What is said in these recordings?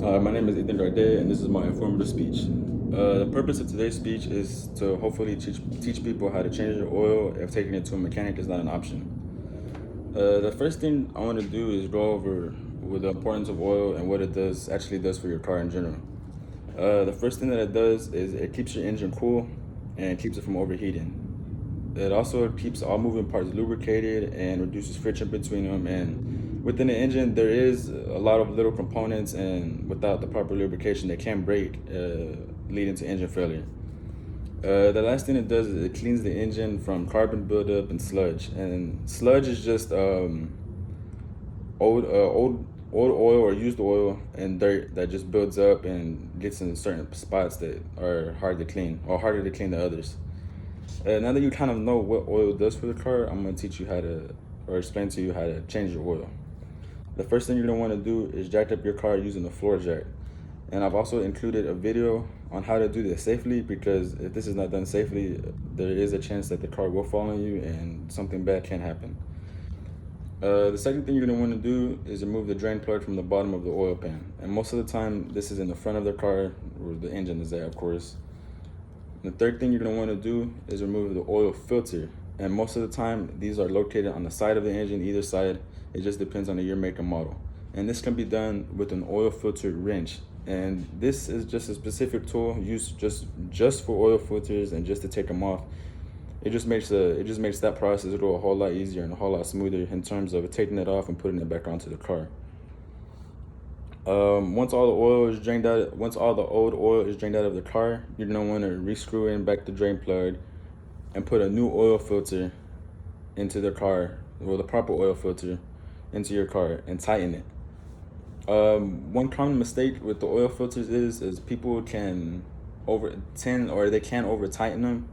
My name is Ethan Dardet, and this is my informative speech. The purpose of today's speech is to hopefully teach people how to change their oil if taking it to a mechanic is not an option. The first thing I want to do is go over with the importance of oil and what it actually does for your car in general. The first thing that it does is it keeps your engine cool and keeps it from overheating. It also keeps all moving parts lubricated and reduces friction between them. And within the engine, there is a lot of little components, and without the proper lubrication, they can break, leading to engine failure. The last thing it does is it cleans the engine from carbon buildup and sludge. And sludge is just old oil or used oil and dirt that just builds up and gets in certain spots that are hard to clean or harder to clean than others. Now that you kind of know what oil does for the car, I'm going to teach you how to, or explain to you how to change your oil. The first thing you're going to want to do is jack up your car using the floor jack. And I've also included a video on how to do this safely, because if this is not done safely, there is a chance that the car will fall on you and something bad can happen. The second thing you're going to want to do is remove the drain plug from the bottom of the oil pan. And most of the time, this is in the front of the car, where the engine is at, of course. The third thing you're going to want to do is remove the oil filter. And most of the time, these are located on the side of the engine, either side. It just depends on the year, make, and model. And this can be done with an oil filter wrench. And this is just a specific tool used just for oil filters and just to take them off. It just makes that process go a whole lot easier and a whole lot smoother in terms of taking it off and putting it back onto the car. Once all the old oil is drained out of the car, you're gonna want to rescrew in back the drain plug and put a new oil filter into the car, or the proper oil filter into your car, and tighten it. One common mistake with the oil filters is people can over tighten them,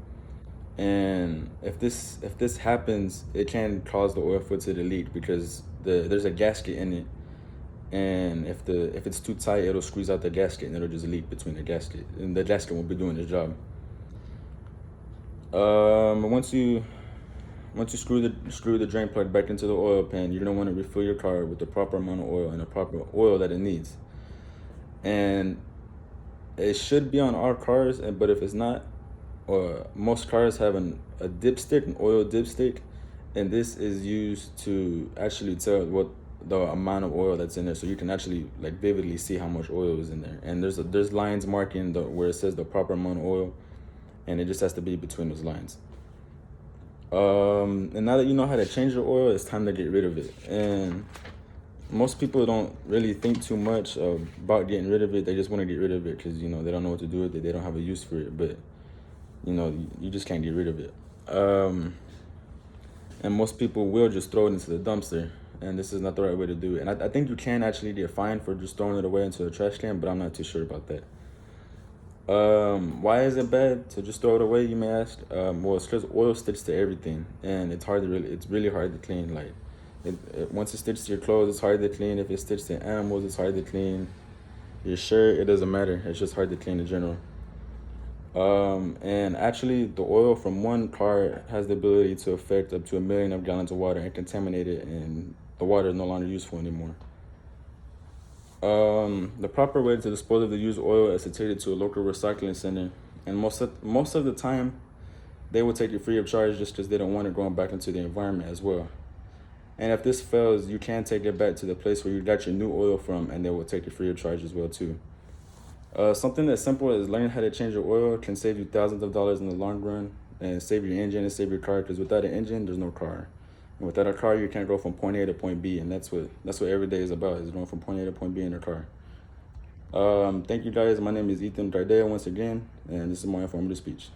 and if this happens, it can cause the oil filter to leak because there's a gasket in it. And if it's too tight, it'll squeeze out the gasket and it'll just leak between the gasket, and the gasket won't be doing its job. Once you screw the drain plug back into the oil pan, you're gonna want to refill your car with the proper amount of oil and the proper oil that it needs. And it should be on our cars, but if it's not, most cars have a dipstick, an oil dipstick, and this is used to actually tell what the amount of oil that's in there, so you can actually vividly see how much oil is in there. And there's lines marking where it says the proper amount of oil, and it just has to be between those lines. And now that you know how to change your oil, it's time to get rid of it. And most people don't really think too much about getting rid of it. They just want to get rid of it because they don't know what to do with it. They don't have a use for it, but you just can't get rid of it. And most people will just throw it into the dumpster, and this is not the right way to do it. And I think you can actually get fined for just throwing it away into the trash can, but I'm not too sure about that. Why is it bad to just throw it away, you may ask? Well, it's because oil sticks to everything, and it's really hard to clean. Once it sticks to your clothes, it's hard to clean. If it sticks to animals, it's hard to clean. Your shirt, it doesn't matter. It's just hard to clean in general. And actually, the oil from one car has the ability to affect up to 1 million of gallons of water and contaminate it, and the water is no longer useful anymore. The proper way to dispose of the used oil is to take it to a local recycling center, and most of the time, they will take it free of charge just because they don't want it going back into the environment as well. And if this fails, you can take it back to the place where you got your new oil from, and they will take it free of charge as well too. Something as simple as learning how to change your oil can save you thousands of dollars in the long run, and save your engine and save your car, because without an engine, there's no car. And without a car, you can't go from point A to point B, and that's what every day is about, is going from point A to point B in a car. Thank you guys. My name is Ethan Dardet once again, and this is my informative speech.